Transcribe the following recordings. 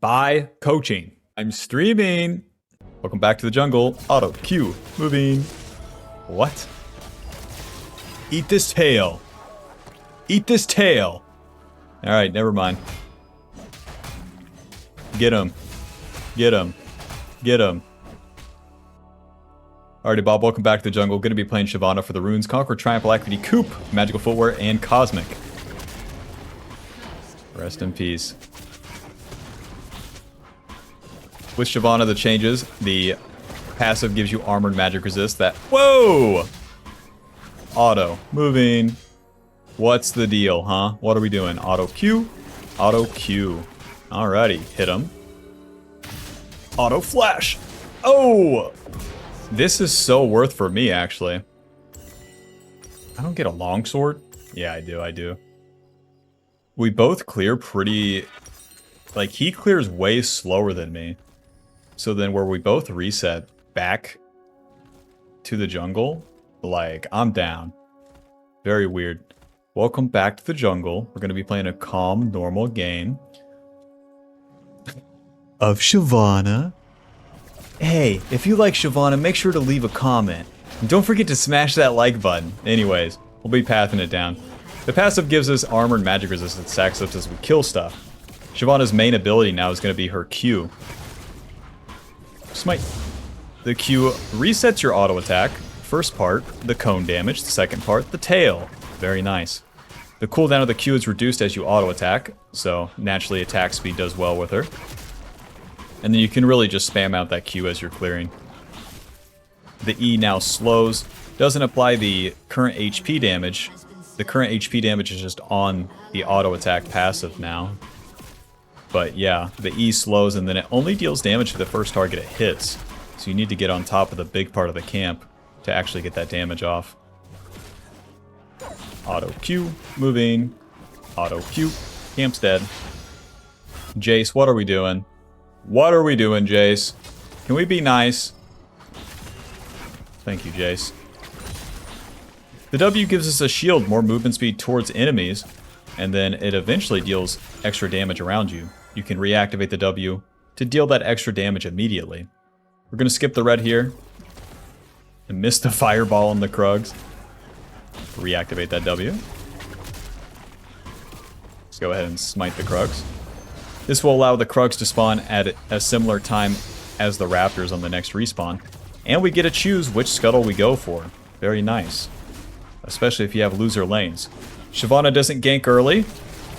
by coaching. I'm streaming. Welcome back to the jungle. Auto Q. Moving. What? Eat this tail. Eat this tail. Alright, never mind. Get him. Get him. Get him. Alrighty, Bob, welcome back to the jungle. Gonna be playing SHYVANA for the runes. Conquer, Triumph, Alacrity, Coop, Magical Footwear, and Cosmic. Rest in peace. With SHYVANA, the changes, the passive gives you armored magic resist that... Whoa! Auto. Moving. What's the deal, huh? What are we doing? Auto Q. Auto Q. Alrighty, hit him. Auto Flash. Oh! This is so worth for me, actually. I don't get a longsword? Yeah, I do. We both clear pretty... Like, he clears way slower than me. So then where we both reset back to the jungle, like, I'm down. Very weird. Welcome back to the jungle. We're going to be playing a calm, normal game of SHYVANA. Hey, if you like SHYVANA, make sure to leave a comment. And don't forget to smash that like button. Anyways, we'll be pathing it down. The passive gives us armor and magic resistance, stacks up as we kill stuff. SHYVANA's main ability now is going to be her Q. Smite. The Q resets your auto attack. First part, the cone damage. The second part, the tail. Very nice. The cooldown of the Q is reduced as you auto attack, so naturally attack speed does well with her. And then you can really just spam out that Q as you're clearing. The E now slows. Doesn't apply the current HP damage. The current HP damage is just on the auto attack passive now. But yeah, the E slows and then it only deals damage to the first target it hits. So you need to get on top of the big part of the camp to actually get that damage off. Auto Q, moving. Auto Q, camp's dead. Jace, what are we doing? What are we doing, Jace? Can we be nice? Thank you, Jace. The W gives us a shield, more movement speed towards enemies, and then it eventually deals extra damage around you. You can reactivate the W to deal that extra damage immediately. We're going to skip the red here and miss the fireball on the Krugs. Reactivate that W. Let's go ahead and smite the Krugs. This will allow the Krugs to spawn at a similar time as the Raptors on the next respawn. And we get to choose which scuttle we go for. Very nice. Especially if you have loser lanes. SHYVANA doesn't gank early,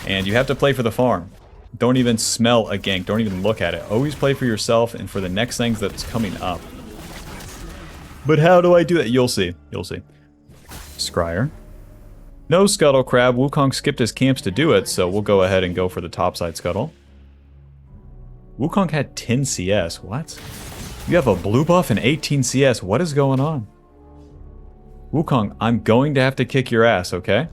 and you have to play for the farm. Don't even smell a gank. Don't even look at it. Always play for yourself and for the next things that's coming up. But how do I do that? You'll see. You'll see. Scryer. No Scuttle Crab. Wukong skipped his camps to do it, so we'll go ahead and go for the topside Scuttle. Wukong had 10 CS. What? You have a blue buff and 18 CS. What is going on? Wukong, I'm going to have to kick your ass, okay?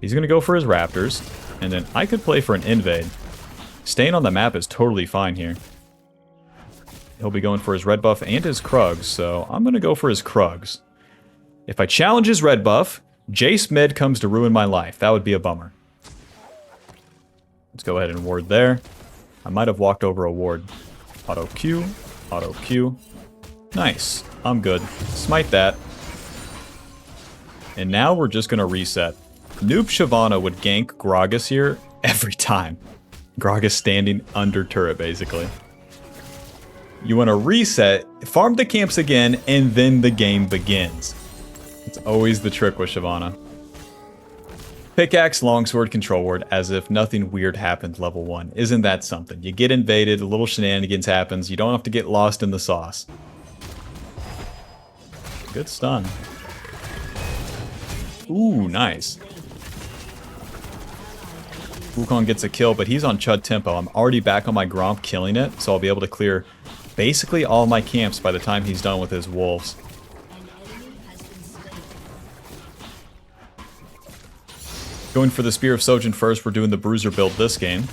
He's going to go for his Raptors, and then I could play for an invade. Staying on the map is totally fine here. He'll be going for his red buff and his Krugs, so I'm going to go for his Krugs. If I challenge his red buff, Jace mid comes to ruin my life. That would be a bummer. Let's go ahead and ward there. I might have walked over a ward. Auto Q. Auto Q. Nice. I'm good. Smite that. And now we're just going to reset. Noob SHYVANA would gank Gragas here every time. Gragas standing under turret, basically. You want to reset, farm the camps again, and then the game begins. It's always the trick with SHYVANA. Pickaxe, longsword, control ward, as if nothing weird happened level 1. Isn't that something? You get invaded, a little shenanigans happens, you don't have to get lost in the sauce. Good stun. Ooh, nice. Wukong gets a kill, but he's on Chud tempo. I'm already back on my Gromp killing it, so I'll be able to clear basically all my camps by the time he's done with his wolves. Going for the Spear of Sojin first, we're doing the Bruiser build this game.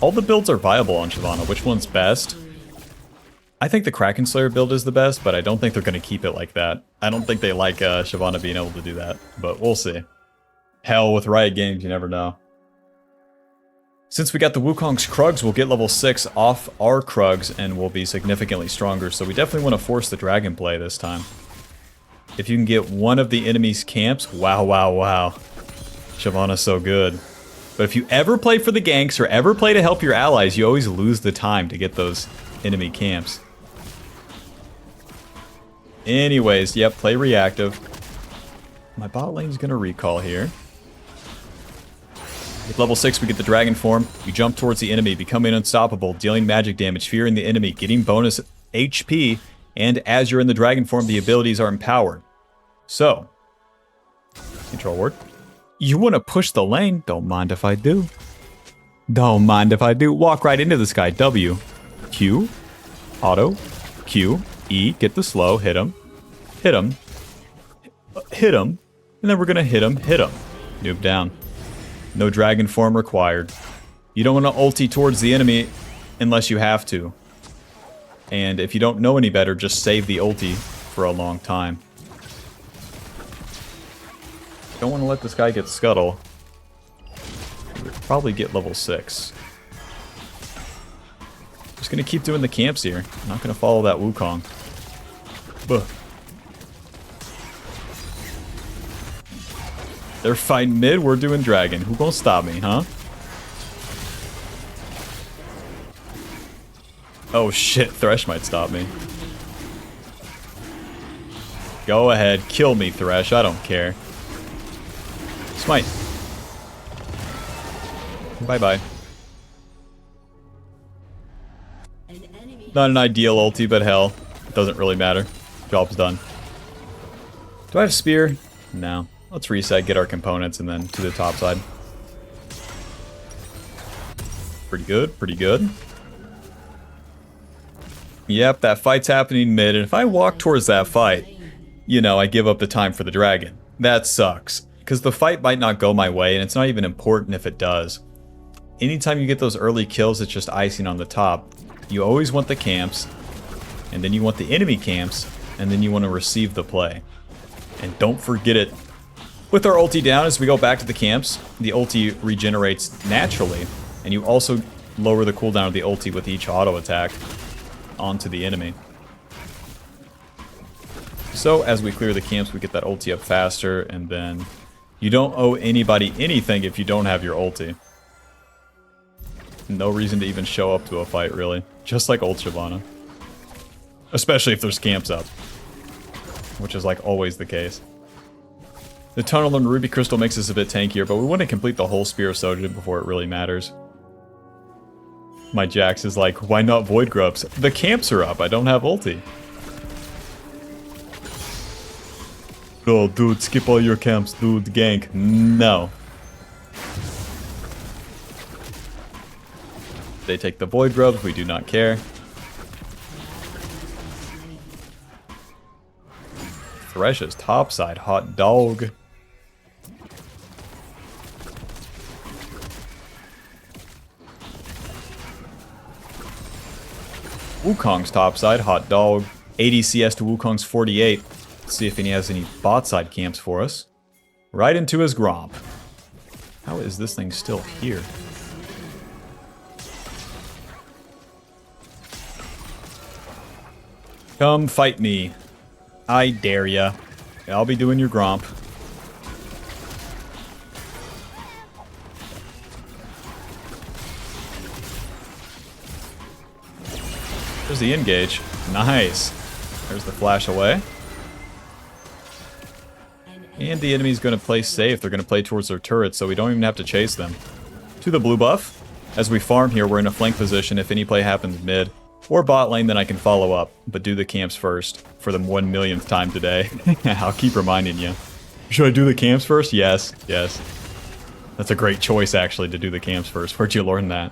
All the builds are viable on SHYVANA. Which one's best? I think the Kraken Slayer build is the best, but I don't think they're going to keep it like that. I don't think they like SHYVANA being able to do that, but we'll see. Hell, with Riot Games, you never know. Since we got the Wukong's Krugs, we'll get level 6 off our Krugs and we'll be significantly stronger. So we definitely want to force the dragon play this time. If you can get one of the enemy's camps, wow, wow, wow. SHYVANA's so good. But if you ever play for the ganks or ever play to help your allies, you always lose the time to get those enemy camps. Anyways, yep, play reactive. My bot lane's gonna recall here. With level 6, we get the dragon form. You jump towards the enemy, becoming unstoppable, dealing magic damage, fearing the enemy, getting bonus HP, and as you're in the dragon form, the abilities are empowered. So, control word. You want to push the lane? Don't mind if I do. Don't mind if I do. Walk right into this guy. W, Q, auto, Q, E, get the slow, hit him, hit him, hit him, and then we're going to hit him, noob down. No dragon form required. You don't want to ulti towards the enemy unless you have to. And if you don't know any better, just save the ulti for a long time. Don't want to let this guy get scuttle. We'll probably get level 6. Just going to keep doing the camps here. I'm not going to follow that Wukong. Buh. They're fighting mid, we're doing dragon. Who gonna stop me, huh? Oh shit, Thresh might stop me. Go ahead, kill me, Thresh, I don't care. Smite. Bye-bye. Not an ideal ulti, but hell, it doesn't really matter. Job's done. Do I have spear? No. Let's reset, get our components, and then to the top side. Pretty good, pretty good. Yep, that fight's happening mid, and if I walk towards that fight, you know, I give up the time for the dragon. That sucks, because the fight might not go my way, and it's not even important if it does. Anytime you get those early kills, it's just icing on the top. You always want the camps, and then you want the enemy camps, and then you want to receive the play. And don't forget it. With our ulti down, as we go back to the camps, the ulti regenerates naturally, and you also lower the cooldown of the ulti with each auto attack onto the enemy. So as we clear the camps, we get that ulti up faster, and then you don't owe anybody anything if you don't have your ulti. No reason to even show up to a fight, really. Just like old SHYVANA. Especially if there's camps up. Which is like always the case. The tunnel and ruby crystal makes us a bit tankier, but we want to complete the whole spear of Sojin before it really matters. My Jax is like, why not void grubs? The camps are up, I don't have ulti. Oh, dude, skip all your camps, dude, gank. No. They take the void grubs, we do not care. Thresh's topside, hot dog. Wukong's topside, hot dog. 80 CS to Wukong's 48. Let's see if he has any bot side camps for us. Right into his Gromp. How is this thing still here? Come fight me. I dare ya. I'll be doing your Gromp. There's the engage. Nice. There's the flash away. And the enemy's going to play safe. They're going to play towards their turrets, so we don't even have to chase them. To the blue buff. As we farm here, we're in a flank position. If any play happens mid or bot lane, then I can follow up. But do the camps first for the 1,000,000th time today. I'll keep reminding you. Should I do the camps first? Yes. Yes. That's a great choice, actually, to do the camps first. Where'd you learn that?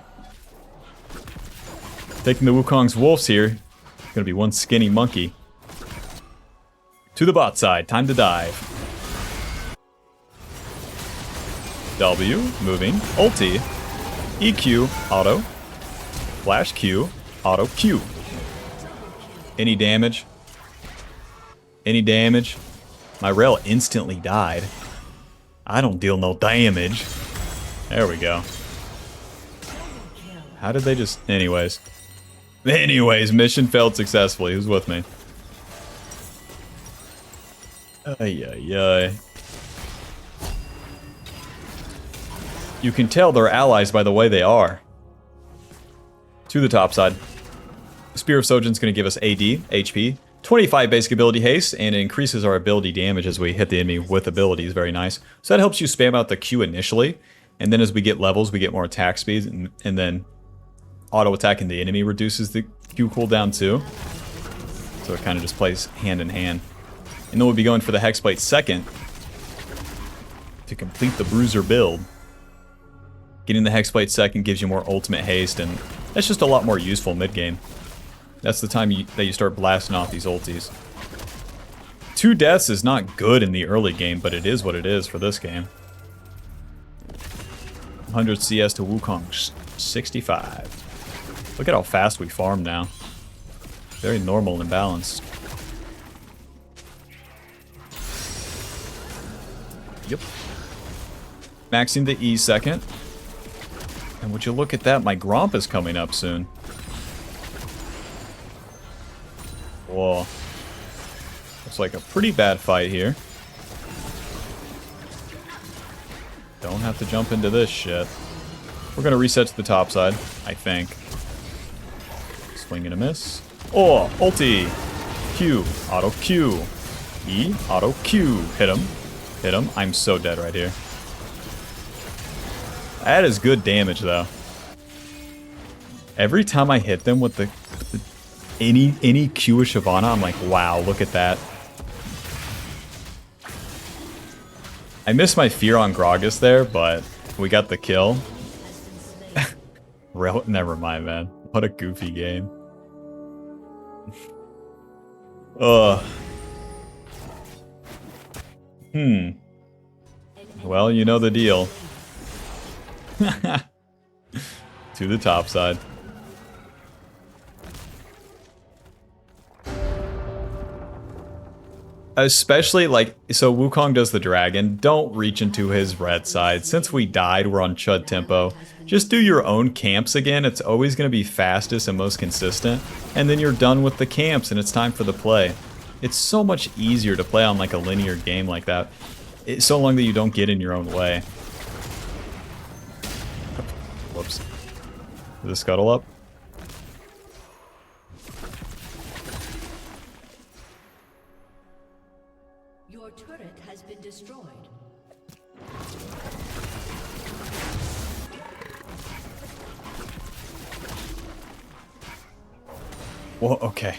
Taking the Wukong's wolves here. Gonna be one skinny monkey. To the bot side. Time to dive. W. Moving. Ulti. EQ. Auto. Flash Q. Auto Q. Any damage? Any damage? My rail instantly died. I don't deal no damage. There we go. How did they just... Anyways. Mission failed successfully. Who's with me? Ay, ay, ay. You can tell they're allies by the way they are. To the top side. Spear of Sojin's going to give us AD, HP, 25 basic ability haste, and it increases our ability damage as we hit the enemy with abilities. Very nice. So that helps you spam out the Q initially, and then as we get levels, we get more attack speed, and then auto attacking the enemy reduces the Q cooldown too. So it kind of just plays hand in hand. And then we'll be going for the hexplate second to complete the bruiser build. Getting the hexplate second gives you more ultimate haste, and that's just a lot more useful mid-game. That's the time that you start blasting off these ultis. 2 deaths is not good in the early game, but it is what it is for this game. 100 CS to Wukong, 65. Look at how fast we farm now. Very normal and balanced. Yep. Maxing the E second. And would you look at that, my Gromp is coming up soon. Whoa. Looks like a pretty bad fight here. Don't have to jump into this shit. We're gonna reset to the top side, I think. Swing and a miss. Oh, ulti! Q, auto Q. E, auto Q. Hit him. Hit him. I'm so dead right here. That is good damage, though. Every time I hit them with any Q of SHYVANA, I'm like, wow, look at that. I missed my fear on Gragas there, but we got the kill. Never mind, man. What a goofy game. Ugh. Well, you know the deal. To the top side. Especially, like, so Wukong does the dragon. Don't reach into his red side. Since we died, we're on Chud tempo. Just do your own camps again. It's always going to be fastest and most consistent. And then you're done with the camps and it's time for the play. It's so much easier to play on like a linear game like that. It's so long that you don't get in your own way. Whoops. Is the scuttle up? Your turret has been destroyed. Well, okay.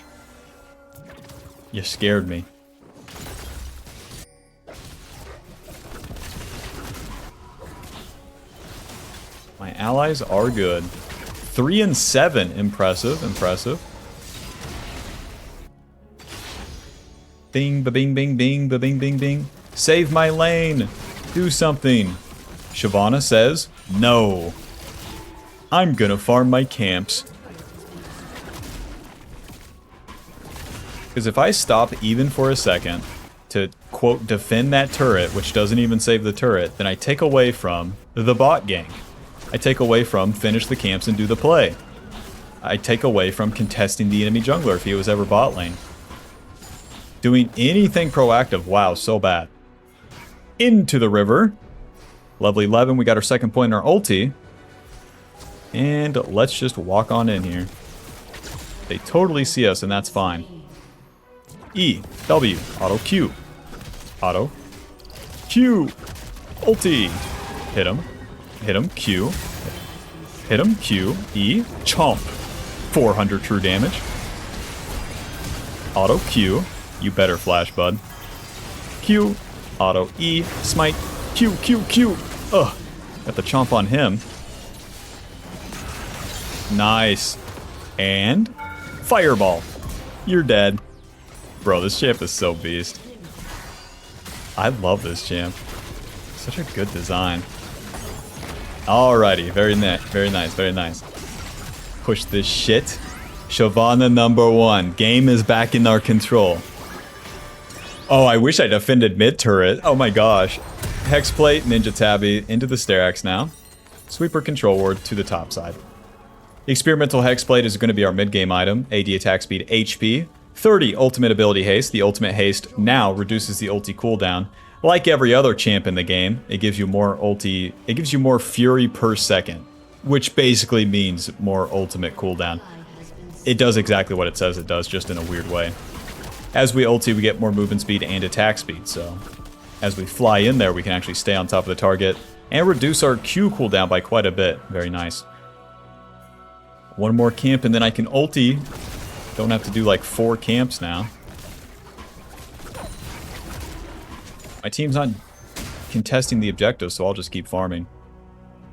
You scared me. My allies are good. 3 and 7. Impressive, impressive. Bing, ba-bing, bing, bing, ba-bing, bing, bing. Save my lane. Do something. SHYVANA says, no. I'm gonna farm my camps. Because if I stop even for a second to, quote, defend that turret, which doesn't even save the turret, then I take away from the bot gang. I take away from finish the camps and do the play. I take away from contesting the enemy jungler if he was ever bot lane. Doing anything proactive, wow, so bad. Into the river. Level 11, we got our second point in our ulti. And let's just walk on in here. They totally see us and that's fine. E, W, auto Q. Auto. Q. Ulti. Hit him. Hit him. Q. Hit him. Q. E. Chomp. 400 true damage. Auto Q. You better flash, bud. Q. Auto E. Smite. Q. Q. Q. Ugh. Got the chomp on him. Nice. And fireball. You're dead. Bro, this champ is so beast. I love this champ. Such a good design. Alrighty, very nice, very nice, very nice. Push this shit. SHYVANA #1. Game is back in our control. Oh, I wish I defended mid turret. Oh my gosh. Hexplate, Ninja Tabby into the Sterax now. Sweeper control ward to the top side. The experimental hexplate is going to be our mid-game item. AD attack speed HP. 30 ultimate ability haste. The ultimate haste now reduces the ulti cooldown. Like every other champ in the game, it gives you more ulti. It gives you more fury per second, which basically means more ultimate cooldown. It does exactly what it says it does, just in a weird way. As we ulti, we get more movement speed and attack speed, so as we fly in there, we can actually stay on top of the target and reduce our Q cooldown by quite a bit. Very nice. One more camp and then I can ulti. Don't have to do like 4 camps now. My team's not contesting the objective, so I'll just keep farming.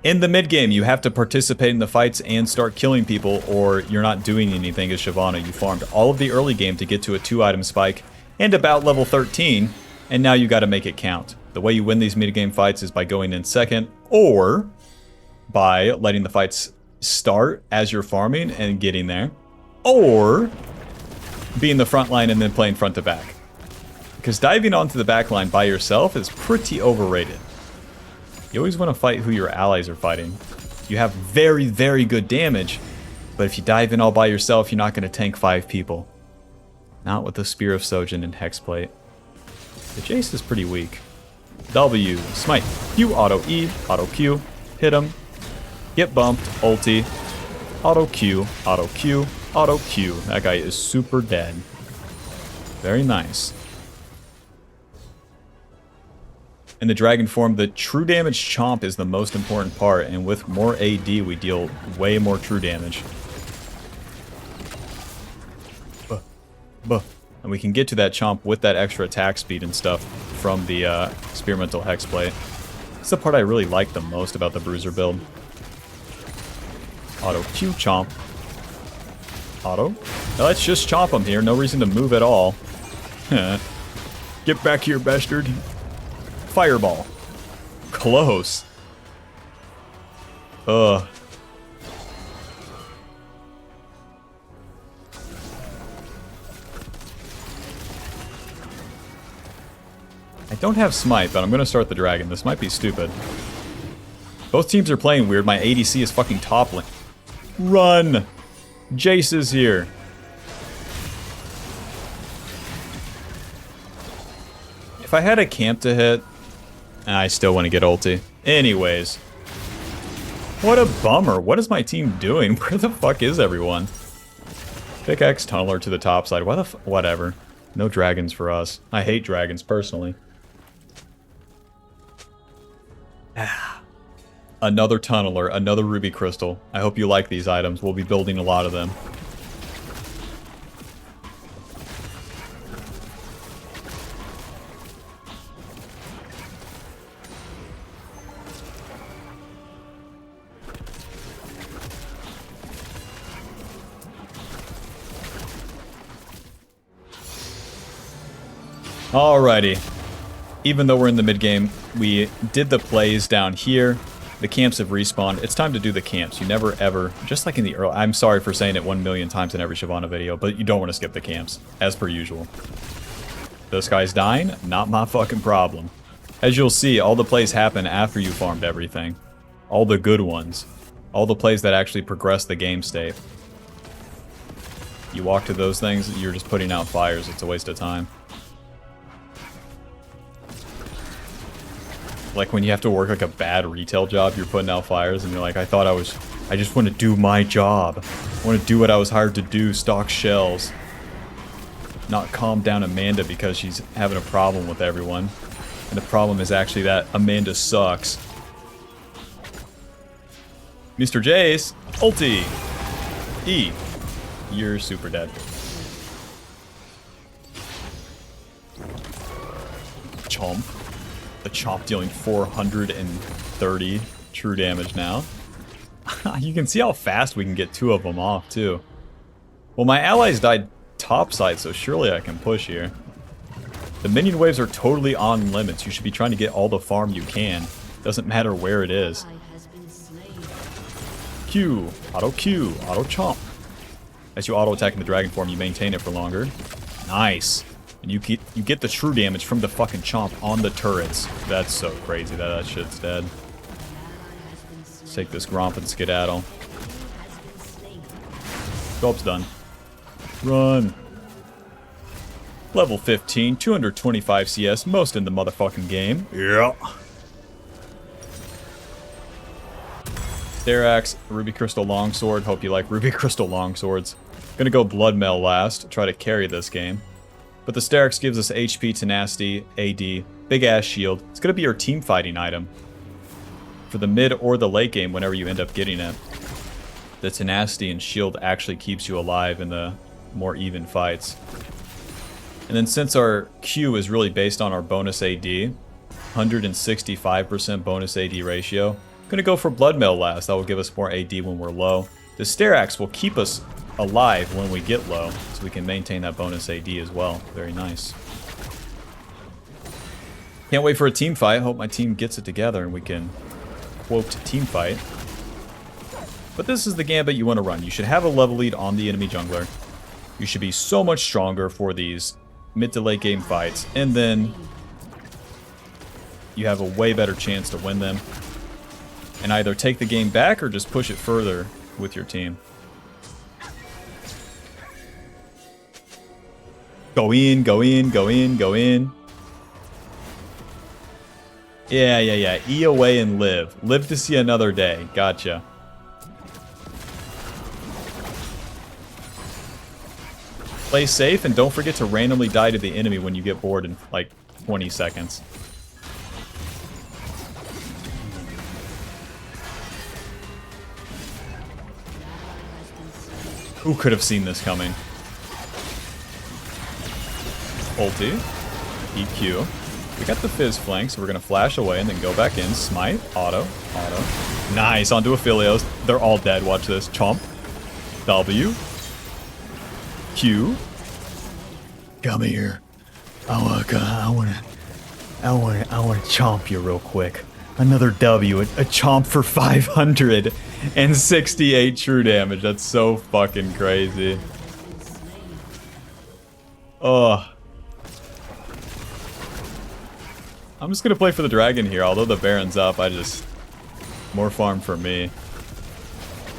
In the mid-game, you have to participate in the fights and start killing people, or you're not doing anything as SHYVANA. You farmed all of the early game to get to a 2-item spike and about level 13, and now you gotta make it count. The way you win these mid-game fights is by going in second, or by letting the fights start as you're farming and getting there, or being the front line and then playing front to back. Because diving onto the back line by yourself is pretty overrated. You always want to fight who your allies are fighting. You have very, very good damage, but if you dive in all by yourself, you're not going to tank 5 people. Not with the Spear of Shojin and Hexplate. The Jace is pretty weak. W, smite, Q, auto E, auto Q, hit him, get bumped, ulti, auto Q, auto Q, auto Q. That guy is super dead. Very nice. In the dragon form, the true damage chomp is the most important part, and with more AD, we deal way more true damage. And we can get to that chomp with that extra attack speed and stuff from the experimental hexplate. It's the part I really like the most about the bruiser build. Auto Q chomp. Auto. Now let's just chomp him here. No reason to move at all. Get back here, bastard. Fireball. Close. Ugh. I don't have smite, but I'm gonna start the dragon. This might be stupid. Both teams are playing weird. My ADC is fucking toppling. Run! Jace is here. If I had a camp to hit, I still want to get ulti. Anyways. What a bummer. What is my team doing? Where the fuck is everyone? Pickaxe tunneler to the top side. Why the whatever. No dragons for us. I hate dragons personally. Another tunneler, another ruby crystal. I hope you like these items. We'll be building a lot of them. Alrighty. Even though we're in the mid-game, we did the plays down here. The camps have respawned. It's time to do the camps. You never ever, just like in the early, I'm sorry for saying it 1,000,000 times in every SHYVANA video, but you don't want to skip the camps, as per usual. This guy's dying, not my fucking problem. As you'll see, all the plays happen after you farmed everything. All the good ones. All the plays that actually progress the game state. You walk to those things, you're just putting out fires. It's a waste of time. Like when you have to work like a bad retail job, you're putting out fires and you're like, I just want to do my job. I want to do what I was hired to do, stock shells. Not calm down Amanda because she's having a problem with everyone. And the problem is actually that Amanda sucks. Mr. Jace, ulti. E. You're super dead. Chomp. The chomp dealing 430 true damage now. You can see how fast we can get 2 of them off, too. Well, my allies died topside, so surely I can push here. The minion waves are totally on limits. You should be trying to get all the farm you can. Doesn't matter where it is. Q, auto Q, auto chomp. As you auto attack in the dragon form, you maintain it for longer. Nice. And you get the true damage from the fucking chomp on the turrets. That's so crazy that shit's dead. Let's take this Gromp and skedaddle. Sculpt's done. Run. Level 15, 225 CS, most in the motherfucking game. Yeah. Sterax, Ruby Crystal Longsword. Hope you like Ruby Crystal Longswords. Gonna go Bloodmail last, try to carry this game. But the Sterax gives us HP, Tenacity, AD, big ass shield. It's gonna be your team fighting item for the mid or the late game whenever you end up getting it. The Tenacity and shield actually keeps you alive in the more even fights. And then since our Q is really based on our bonus AD, 165% bonus AD ratio, I'm gonna go for Bloodmail last. That will give us more AD when we're low. The Sterax will keep us alive when we get low, so we can maintain that bonus AD as well. Very nice. Can't wait for a team fight. Hope my team gets it together and we can quote team fight. But this is the gambit you want to run. You should have a level lead on the enemy jungler. You should be so much stronger for these mid to late game fights, and then you have a way better chance to win them and either take the game back or just push it further with your team. Go in, go in, go in, go in. Yeah. E away and live. Live to see another day. Gotcha. Play safe and don't forget to randomly die to the enemy when you get bored in like 20 seconds. Who could have seen this coming? Ulti. EQ. We got the Fizz flank, so we're going to flash away and then go back in. Smite. Auto. Nice. Onto Aphelios. They're all dead. Watch this. Chomp. W. Q. Come here. I want to chomp you real quick. Another W. A chomp for 568 true damage. That's so fucking crazy. Ugh. I'm just gonna play for the dragon here, although the Baron's up. More farm for me.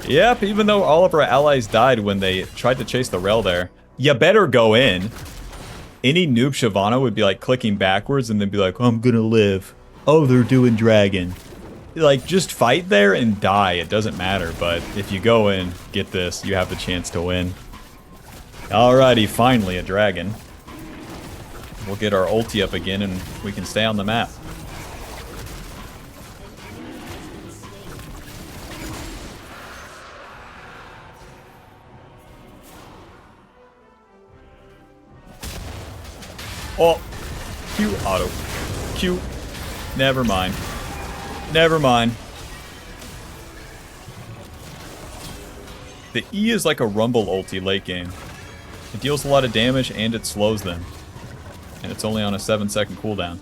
Yep, even though all of our allies died when they tried to chase the rail there. You better go in. Any noob SHYVANA would be like clicking backwards and then be like, oh, I'm gonna live. Oh, they're doing dragon. Like, just fight there and die. It doesn't matter, but if you go in, get this, you have the chance to win. Alrighty, finally a dragon. We'll get our ulti up again and we can stay on the map. Oh, Q auto. Q. Never mind. Never mind. The E is like a rumble ulti late game. It deals a lot of damage and it slows them. And it's only on a 7-second cooldown.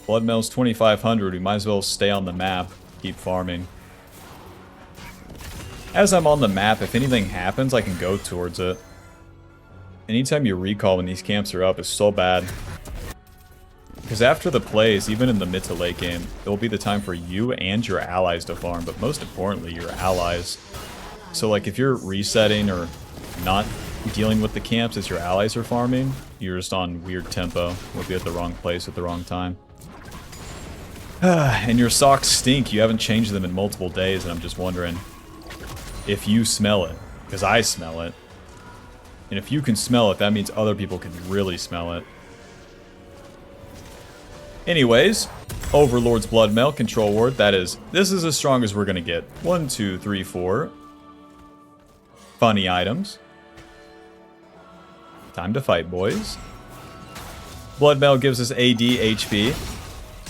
Bloodmail's 2500. We might as well stay on the map. Keep farming. As I'm on the map, if anything happens, I can go towards it. Anytime you recall when these camps are up is so bad. Because after the plays, even in the mid to late game, it will be the time for you and your allies to farm, but most importantly, your allies. So like if you're resetting or not dealing with the camps as your allies are farming, you're just on weird tempo. We'll be at the wrong place at the wrong time. And your socks stink. You haven't changed them in multiple days, and I'm just wondering if you smell it. Because I smell it. And if you can smell it, that means other people can really smell it. Anyways, Overlord's Bloodmail, Control Ward, this is as strong as we're gonna get. 1, 2, 3, 4. Funny items. Time to fight, boys. Bloodmail gives us AD, HP.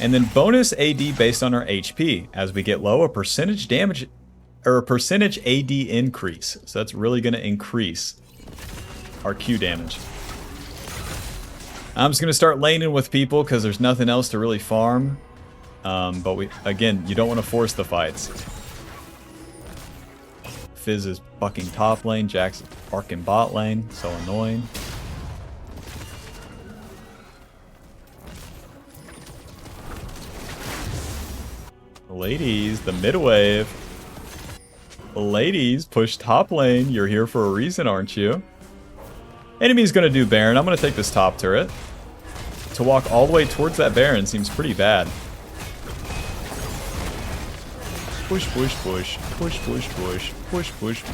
And then bonus AD based on our HP. As we get low, a percentage damage, or a percentage AD increase. So that's really gonna increase our Q damage. I'm just gonna start laning with people because there's nothing else to really farm. But again, you don't want to force the fights. Fizz is fucking top lane, Jack's barking bot lane, so annoying. Ladies, the mid wave. Ladies, push top lane. You're here for a reason, aren't you? Enemy's gonna do Baron. I'm gonna take this top turret. To walk all the way towards that Baron seems pretty bad. Push, push, push. Push, push, push. Push, push.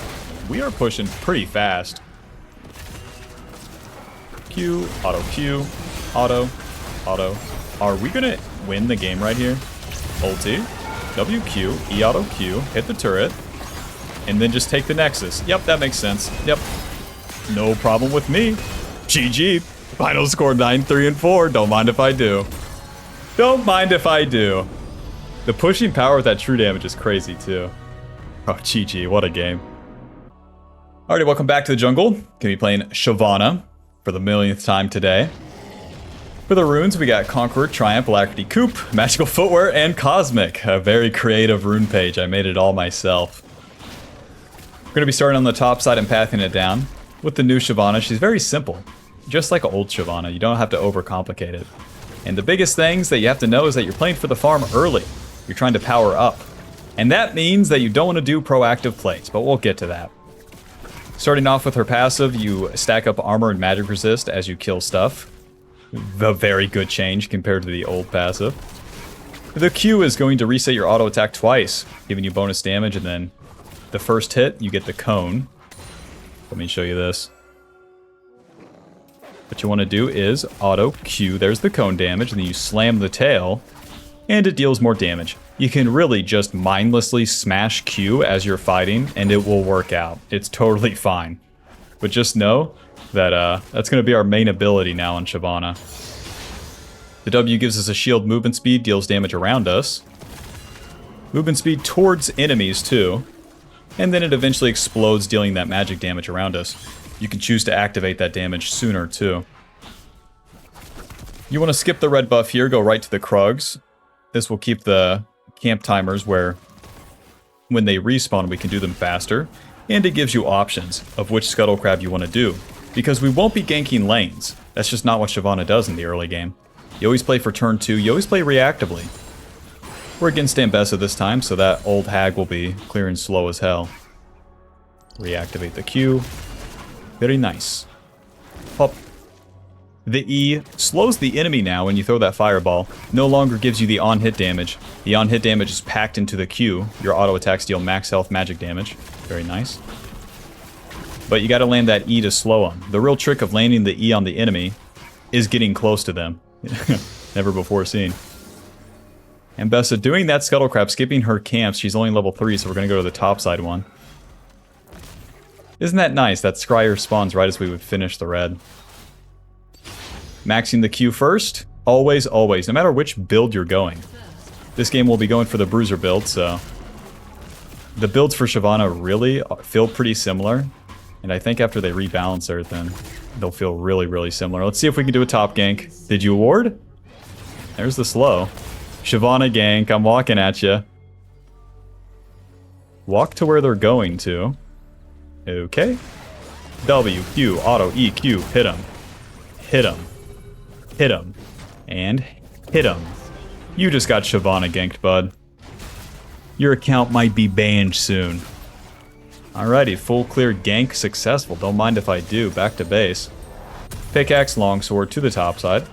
We are pushing pretty fast. Q, auto Q, auto, auto. Are we gonna win the game right here? Ulti, WQ, E auto Q, hit the turret, and then just take the Nexus. Yep, that makes sense. Yep. No problem with me. GG. Final score 9-3 and 4. Don't mind if I do. Don't mind if I do. The pushing power with that true damage is crazy too. Oh, GG, what a game. Alrighty, welcome back to the jungle. Gonna be playing SHYVANA for the millionth time today. For the runes, we got Conqueror, Triumph, Alacrity, Coop, Magical Footwear, and Cosmic. A very creative rune page. I made it all myself. We're gonna be starting on the top side and pathing it down. With the new SHYVANA, she's very simple. Just like old SHYVANA, you don't have to overcomplicate it. And the biggest things that you have to know is that you're playing for the farm early. You're trying to power up. And that means that you don't want to do proactive plays, but we'll get to that. Starting off with her passive, you stack up armor and magic resist as you kill stuff. A very good change compared to the old passive. The Q is going to reset your auto attack twice, giving you bonus damage, and then the first hit, you get the cone. Let me show you this. What you want to do is auto Q, there's the cone damage, and then you slam the tail, and it deals more damage. You can really just mindlessly smash Q as you're fighting, and it will work out. It's totally fine. But just know that that's going to be our main ability now on SHYVANA. The W gives us a shield movement speed, deals damage around us. Movement speed towards enemies too. And then it eventually explodes, dealing that magic damage around us. You can choose to activate that damage sooner too. You want to skip the red buff here, go right to the Krugs. This will keep the camp timers where when they respawn we can do them faster. And it gives you options of which Scuttle Crab you want to do. Because we won't be ganking lanes. That's just not what SHYVANA does in the early game. You always play for turn 2, you always play reactively. We're against Ambessa this time, so that old hag will be clearing slow as hell. Reactivate the Q. Very nice. Pop. The E slows the enemy now when you throw that fireball. No longer gives you the on-hit damage. The on-hit damage is packed into the Q. Your auto attacks deal max health magic damage. Very nice. But you gotta land that E to slow them. The real trick of landing the E on the enemy is getting close to them. Never before seen. Ambessa doing that Scuttle Crab, skipping her camps. She's only level 3, so we're gonna go to the top side one. Isn't that nice? That Scryer spawns right as we would finish the red. Maxing the Q first. Always, always. No matter which build you're going. This game will be going for the Bruiser build, so... The builds for SHYVANA really feel pretty similar. And I think after they rebalance everything, they'll feel really, really similar. Let's see if we can do a top gank. Did you ward? There's the slow. SHYVANA gank, I'm walking at you. Walk to where they're going to. Okay. W, Q, auto, E, Q, hit him. Hit him. Hit him. And hit him. You just got SHYVANA ganked, bud. Your account might be banned soon. Alrighty, full clear gank successful. Don't mind if I do. Back to base. Pickaxe, longsword to the top side.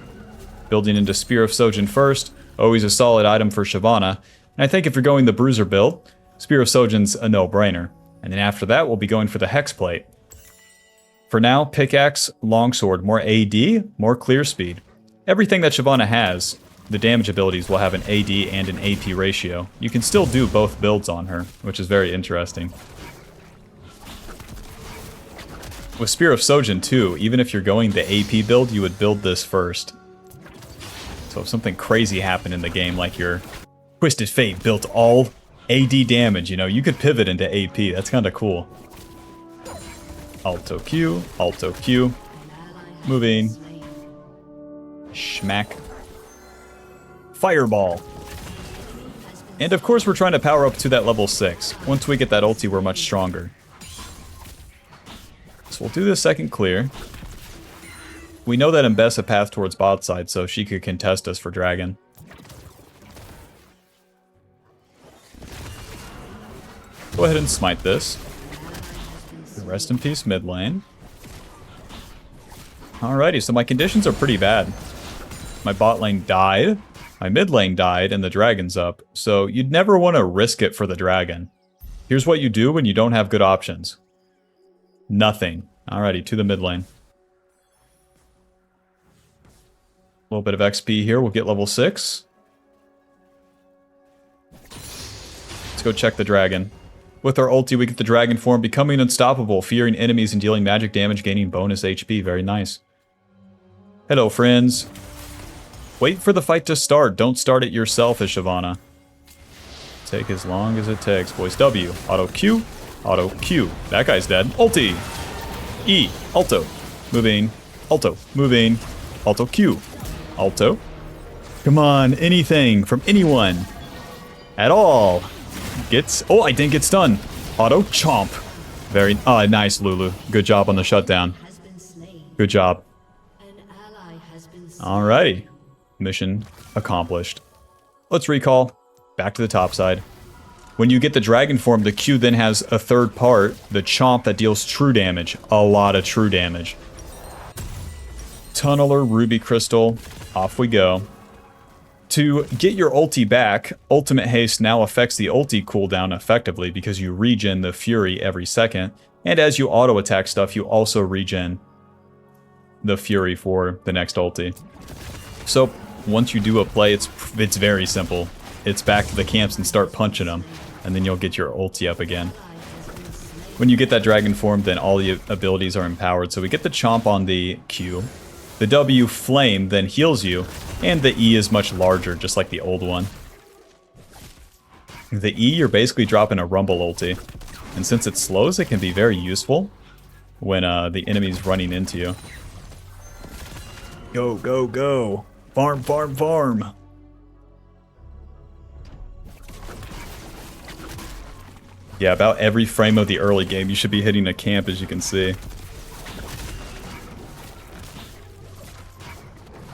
Building into Spear of Shojin first. Always a solid item for SHYVANA. And I think if you're going the Bruiser build, Spear of Shojin's a no-brainer. And then after that, we'll be going for the hexplate. For now, pickaxe, longsword, more AD, more clear speed. Everything that SHYVANA has, the damage abilities will have an AD and an AP ratio. You can still do both builds on her, which is very interesting. With Spear of Shojin too, even if you're going the AP build, you would build this first. So if something crazy happened in the game, like your Twisted Fate built all AD damage, you know, you could pivot into AP. That's kind of cool. Alto Q, Alto Q. Moving. Schmack. Fireball. And of course we're trying to power up to that level 6. Once we get that ulti, we're much stronger. So we'll do the second clear. We know that Ambessa path towards bot side, so she could contest us for dragon. Go ahead and smite this. Rest in peace, mid lane. Alrighty, so my conditions are pretty bad. My bot lane died, my mid lane died, and the dragon's up. So you'd never want to risk it for the dragon. Here's what you do when you don't have good options. Nothing. Alrighty, to the mid lane. A little bit of XP here, we'll get level 6. Let's go check the dragon. With our ulti, we get the dragon form, becoming unstoppable, fearing enemies and dealing magic damage, gaining bonus HP. Very nice. Hello, friends. Wait for the fight to start. Don't start it yourself, SHYVANA. Take as long as it takes, boys. W. Auto Q. Auto Q. That guy's dead. Ulti. E. Alto. Moving. Alto. Moving. Alto Q. Alto. Come on. Anything from anyone. At all. Gets... Oh, I didn't get stunned. Auto chomp. Very... Oh, nice, Lulu. Good job on the shutdown. Good job. Alrighty. Mission accomplished. Let's recall. Back to the top side. When you get the dragon form, the Q then has a third part, the chomp, that deals true damage. A lot of true damage. Tunneler, Ruby Crystal. Off we go. To get your ulti back, Ultimate Haste now affects the ulti cooldown effectively because you regen the Fury every second. And as you auto-attack stuff, you also regen the Fury for the next ulti. So, once you do a play, it's very simple. It's back to the camps and start punching them, and then you'll get your ulti up again. When you get that dragon form, then all the abilities are empowered. So we get the chomp on the Q. The W flame then heals you, and the E is much larger, just like the old one. The E, you're basically dropping a rumble ulti. And since it slows, it can be very useful when the enemy's running into you. Go, go, go. Farm, farm, farm. Yeah, about every frame of the early game, you should be hitting a camp, as you can see.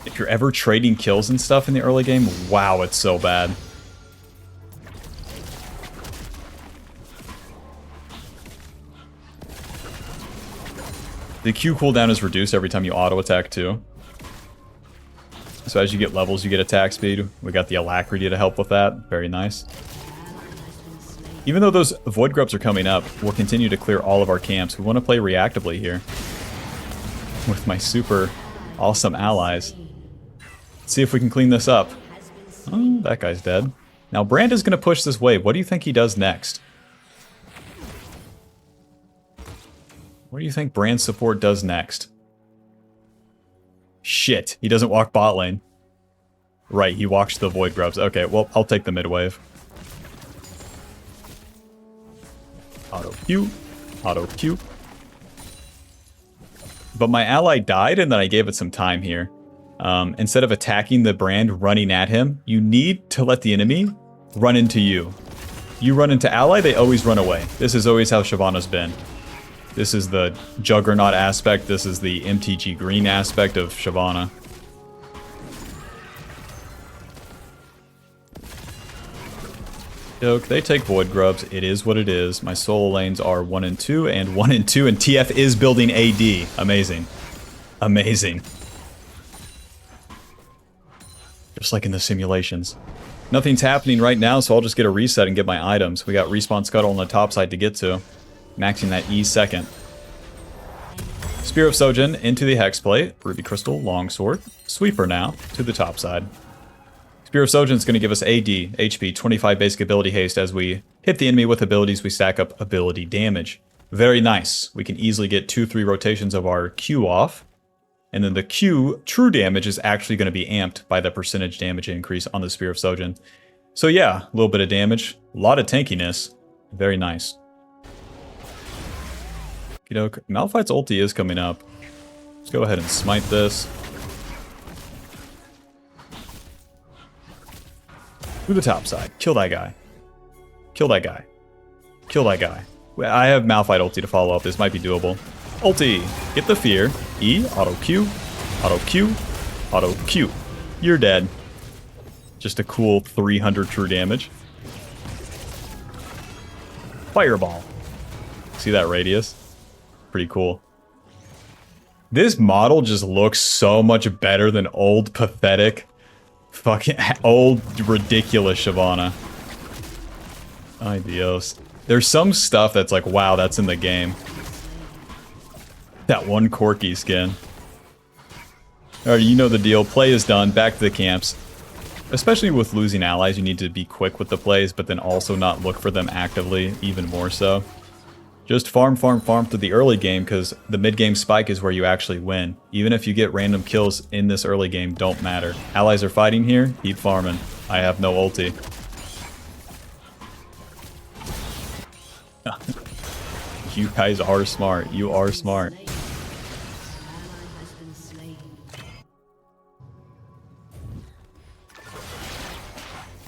If you're ever trading kills and stuff in the early game, wow, it's so bad. The Q cooldown is reduced every time you auto-attack, too. So as you get levels, you get attack speed. We got the Alacrity to help with that. Very nice. Even though those Void Grubs are coming up, we'll continue to clear all of our camps. We want to play reactively here. With my super awesome allies. Let's see if we can clean this up. Oh, that guy's dead. Now, Brand is going to push this wave. What do you think he does next? What do you think Brand's support does next? Shit, he doesn't walk bot lane. Right, he walks the Void Grubs. Okay, well, I'll take the mid wave. Auto Q. Auto Q. But my ally died, and then I gave it some time here. Instead of attacking the Brand running at him, you need to let the enemy run into you. You run into ally, they always run away. This is always how SHYVANA's been. This is the Juggernaut aspect. This is the MTG Green aspect of SHYVANA. Joke, they take Void Grubs. It is what it is. My solo lanes are 1 and 2 and 1 and 2, and TF is building AD. Amazing. Amazing. Just like in the simulations. Nothing's happening right now, so I'll just get a reset and get my items. We got Respawn Scuttle on the top side to get to. Maxing that E second. Spear of Shojin into the Hexplate. Ruby Crystal, Longsword. Sweeper now to the top side. Spear of Shojin is going to give us AD, HP, 25 basic ability haste. As we hit the enemy with abilities, we stack up ability damage. Very nice. We can easily get 2-3 rotations of our Q off. And then the Q, true damage, is actually going to be amped by the percentage damage increase on the Spear of Shojin. So yeah, a little bit of damage. A lot of tankiness. Very nice. Malphite's ulti is coming up. Let's go ahead and smite this. To the top side. Kill that guy. Kill that guy. Kill that guy. I have Malphite ulti to follow up. This might be doable. Ulti. Get the fear. E. Auto Q. Auto Q. Auto Q. You're dead. Just a cool 300 true damage. Fireball. See that radius? Pretty cool. This model just looks so much better than old, pathetic, fucking old, ridiculous SHYVANA. Ay Dios. There's some stuff that's like, wow, that's in the game. That one Corky skin. Alright, you know the deal. Play is done. Back to the camps. Especially with losing allies, you need to be quick with the plays, but then also not look for them actively, even more so. Just farm through the early game, because the mid-game spike is where you actually win. Even if you get random kills in this early game, don't matter. Allies are fighting here, keep farming. I have no ulti. You guys are smart. You are smart.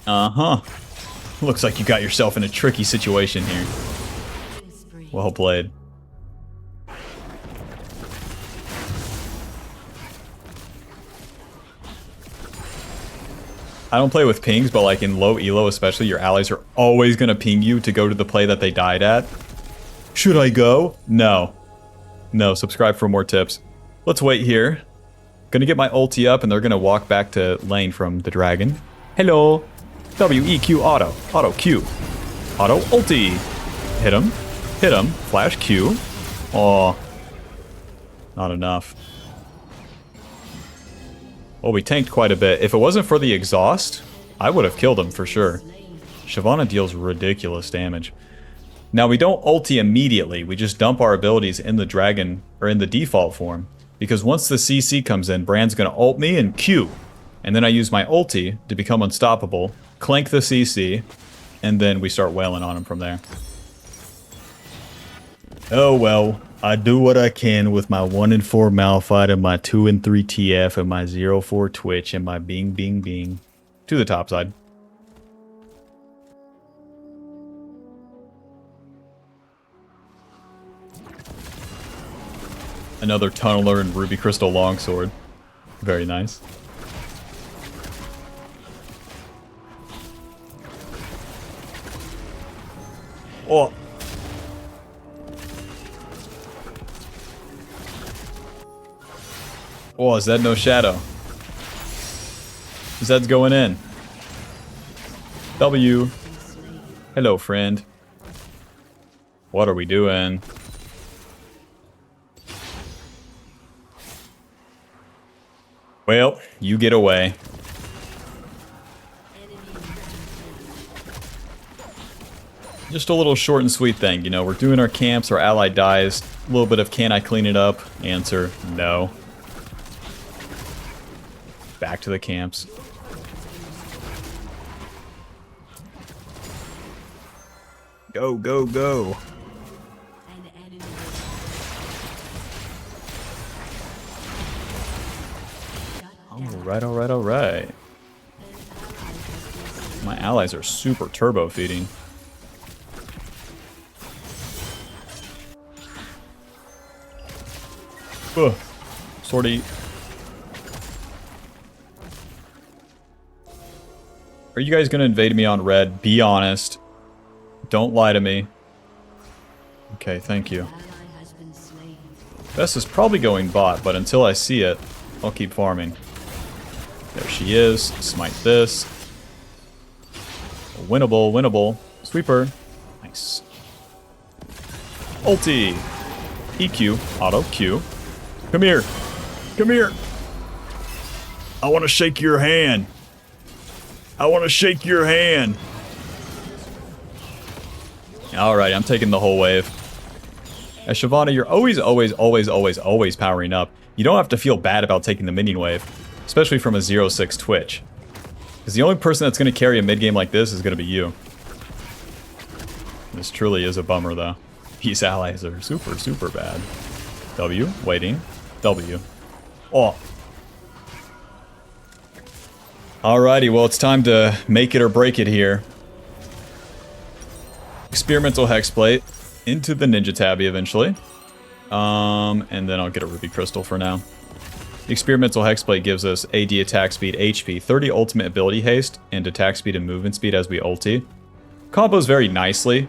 Uh-huh. Looks like you got yourself in a tricky situation here. Well played. I don't play with pings, but like in low elo especially, your allies are always going to ping you to go to the play that they died at. Should I go? No. No, subscribe for more tips. Let's wait here. Gonna get my ulti up and they're gonna walk back to lane from the dragon. Hello. WEQ auto. Auto Q. Auto ulti. Hit him. Hit him. Flash Q. Aw. Not enough. Well, we tanked quite a bit. If it wasn't for the exhaust, I would have killed him for sure. SHYVANA deals ridiculous damage. Now, we don't ulti immediately. We just dump our abilities in the dragon, or in the default form. Because once the CC comes in, Brand's gonna ult me and Q. And then I use my ulti to become unstoppable, clank the CC, and then we start wailing on him from there. Oh well, I do what I can with my 1 and 4 Malphite and my 2 and 3 TF and my 0-4 Twitch and my Bing Bing Bing. To the top side. Another Tunneler and Ruby Crystal Longsword. Very nice. Oh. Oh, is that no shadow? Zed's going in. W. Hello, friend. What are we doing? Well, you get away. Just a little short and sweet thing, you know, we're doing our camps, our ally dies, a little bit of can I clean it up? Answer, no. Back to the camps. Go, go, go. Alright, alright, alright. My allies are super turbo feeding. Ugh. Sortie. Are you guys gonna invade me on red? Be honest. Don't lie to me. Okay, thank you. Bess is probably going bot, but until I see it, I'll keep farming. There she is. Smite this. Winnable, winnable. Sweeper. Nice. Ulti. EQ. Auto Q. Come here. Come here. I want to shake your hand. I want to shake your hand. Alright, I'm taking the whole wave. As SHYVANA, you're always powering up. You don't have to feel bad about taking the minion wave. Especially from a 0-6 Twitch. Because the only person that's going to carry a mid-game like this is going to be you. This truly is a bummer, though. These allies are super, super bad. W, waiting. W. Oh. Alrighty, well, it's time to make it or break it here. Experimental hexplate into the ninja tabby eventually. And then I'll get a ruby crystal for now. The experimental hexplate gives us AD attack speed, HP, 30 ultimate ability haste, and attack speed and movement speed as we ulti. Combos very nicely.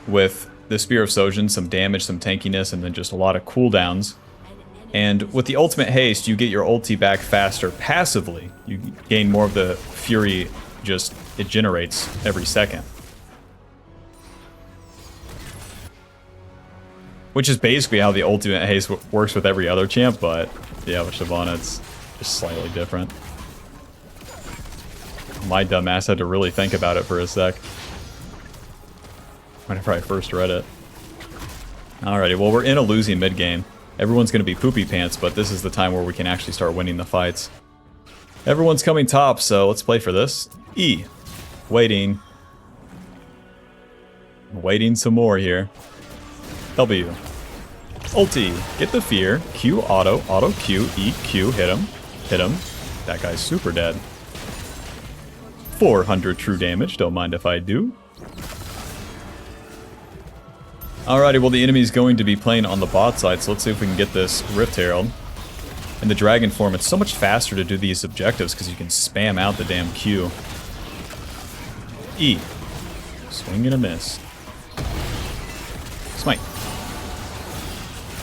with the Spear of Sojin, some damage, some tankiness, and then just a lot of cooldowns. And with the ultimate haste, you get your ulti back faster passively. You gain more of the fury, just it generates every second. Which is basically how the ultimate haste works with every other champ, but yeah, with SHYVANA it's just slightly different. My dumbass had to really think about it for a sec whenever I first read it. Alrighty, well we're in a losing mid game. Everyone's going to be poopy pants, but this is the time where we can actually start winning the fights. Everyone's coming top, so let's play for this. E. Waiting. Waiting some more here. W. Ulti. Get the fear. Q auto. Auto Q. E Q. Hit him. Hit him. That guy's super dead. 400 true damage. Don't mind if I do. Alrighty, well the enemy's going to be playing on the bot side, so let's see if we can get this Rift Herald. In the Dragon form, it's so much faster to do these objectives because you can spam out the damn Q. E. Swing and a miss. Smite.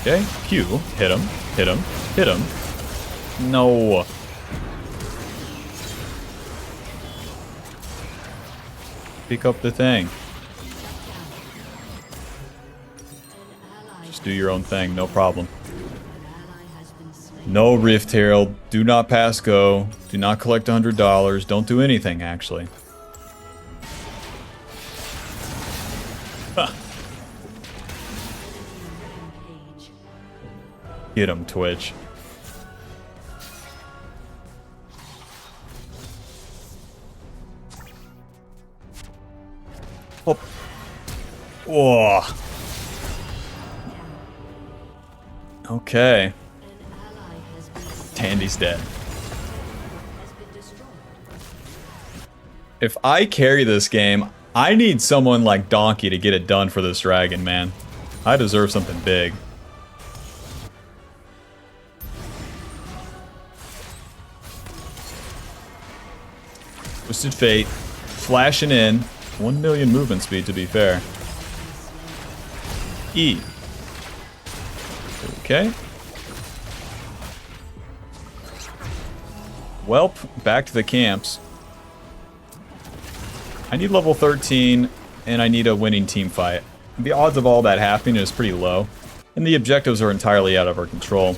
Okay, Q. Hit him. Hit him. Hit him. No. Pick up the thing. Do your own thing, no problem. No Rift Herald. Do not pass go. Do not collect $100. Don't do anything, actually. Huh. Get him, Twitch. Oh. Oh. Okay. Tandy's dead. If I carry this game, I need someone like Donkey to get it done for this dragon, man. I deserve something big. Twisted Fate. Flashing in. 1 million movement speed, to be fair. E. Okay. Welp, back to the camps. I need level 13, and I need a winning team fight. The odds of all that happening is pretty low, and the objectives are entirely out of our control.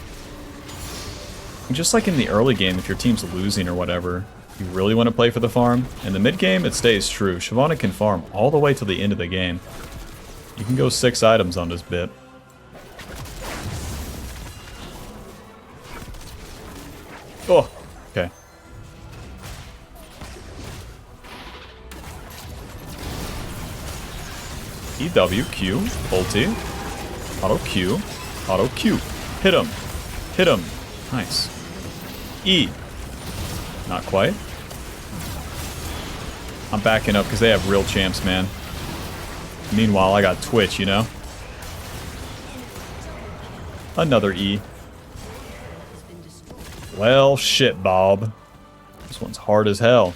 And just like in the early game, if your team's losing or whatever, you really want to play for the farm. In the mid game, it stays true. SHYVANA can farm all the way till the end of the game. You can go 6 items on this bit. Oh, okay. EW, Q, ulti, auto Q, auto Q. Hit him. Hit him. Nice. E. Not quite. I'm backing up because they have real champs, man. Meanwhile, I got Twitch, you know? Another E. Well, shit, Bob. This one's hard as hell.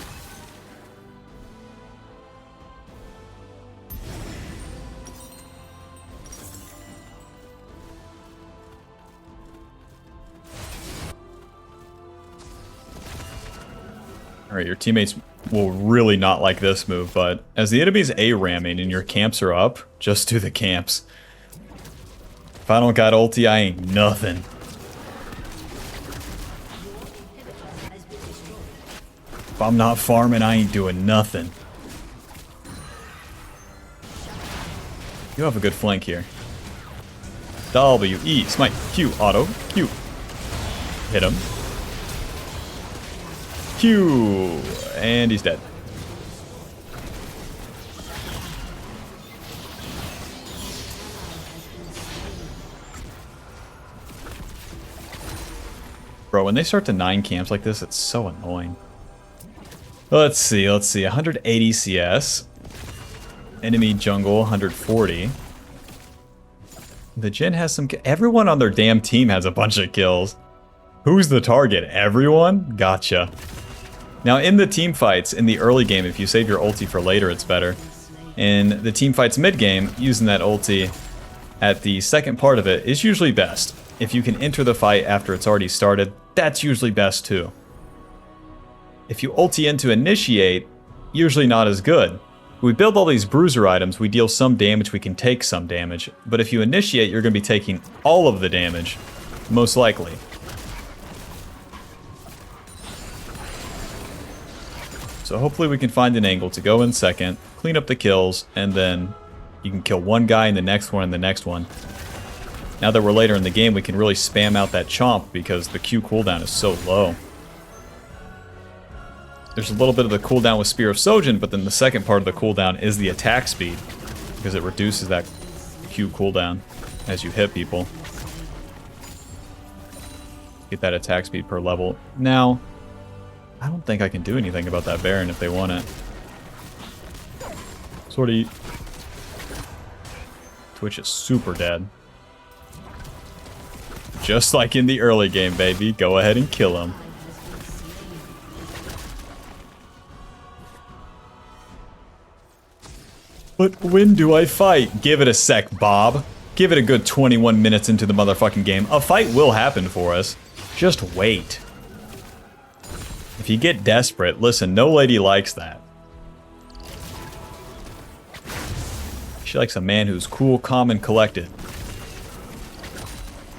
Alright, your teammates will really not like this move, but as the enemy's A-ramming and your camps are up, just do the camps. If I don't got ulti, I ain't nothing. If I'm not farming, I ain't doing nothing. You have a good flank here. W, E, smite, Q, auto, Q. Hit him. Q, and he's dead. Bro, when they start to 9 camps like this, it's so annoying. Let's see. 180 CS. Enemy jungle, 140. The Jhin has some... Everyone on their damn team has a bunch of kills. Who's the target? Everyone? Gotcha. Now, in the team fights, in the early game, if you save your ulti for later, it's better. In the team fights mid-game, using that ulti at the second part of it is usually best. If you can enter the fight after it's already started, that's usually best too. If you ulti in to initiate, usually not as good. We build all these bruiser items, we deal some damage, we can take some damage, but if you initiate, you're going to be taking all of the damage, most likely. So hopefully we can find an angle to go in second, clean up the kills, and then you can kill one guy and the next one and the next one. Now that we're later in the game, we can really spam out that chomp because the Q cooldown is so low. There's a little bit of the cooldown with Spear of Shojin, but then the second part of the cooldown is the attack speed, because it reduces that Q cooldown as you hit people. Get that attack speed per level. Now, I don't think I can do anything about that Baron if they want it. Sorta. Twitch is super dead. Just like in the early game, baby. Go ahead and kill him. But when do I fight? Give it a sec, Bob. Give it a good 21 minutes into the motherfucking game. A fight will happen for us. Just wait. If you get desperate, listen, no lady likes that. She likes a man who's cool, calm, and collected.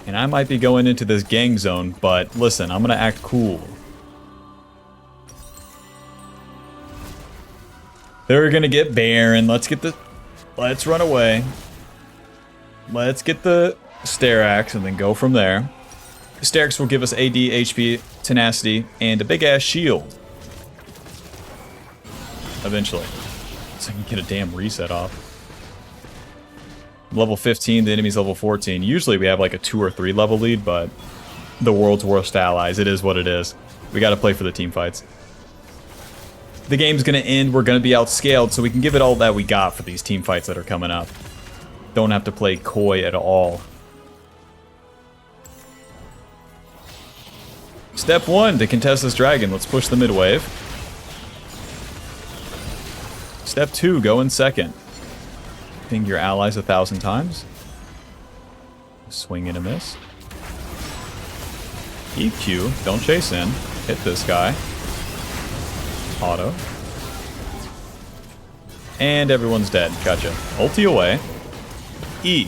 And I might be going into this gang zone, but listen, I'm gonna act cool. They're gonna get Baron. Let's run away. Let's get the Stair Axe and then go from there. Stair Axe will give us AD, HP, tenacity, and a big ass shield. Eventually. So I can get a damn reset off. Level 15, the enemy's level 14. Usually we have like a 2 or 3 level lead, but the world's worst allies. It is what it is. We gotta play for the team fights. The game's gonna end, we're gonna be outscaled, so we can give it all that we got for these team fights that are coming up. Don't have to play coy at all. Step 1 to contest this dragon. Let's push the mid wave. Step 2, go in second. Ping your allies 1,000 times. Swing and a miss. EQ, don't chase in. Hit this guy. Auto. And everyone's dead. Gotcha. Ulti away. E.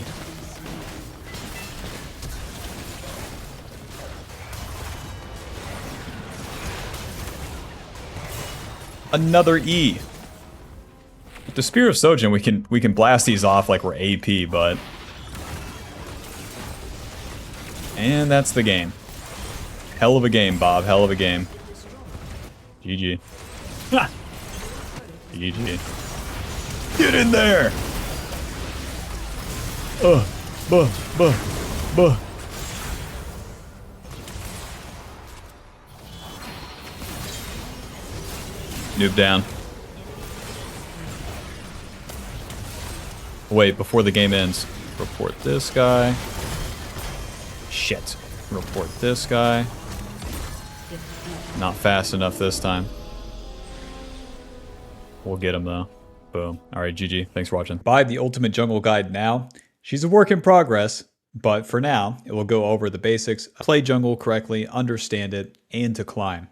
Another E. With the Spear of Shojin, we can blast these off like we're AP, but... And that's the game. Hell of a game, Bob. Hell of a game. GG. Ha! GG. Get in there! Buh. Noob down. Wait, before the game ends. Report this guy. Shit. Report this guy. Not fast enough this time. We'll get him though. Boom. Alright, GG. Thanks for watching. Buy the Ultimate Jungle Guide now. She's a work in progress, but for now, it will go over the basics, play jungle correctly, understand it, and to climb.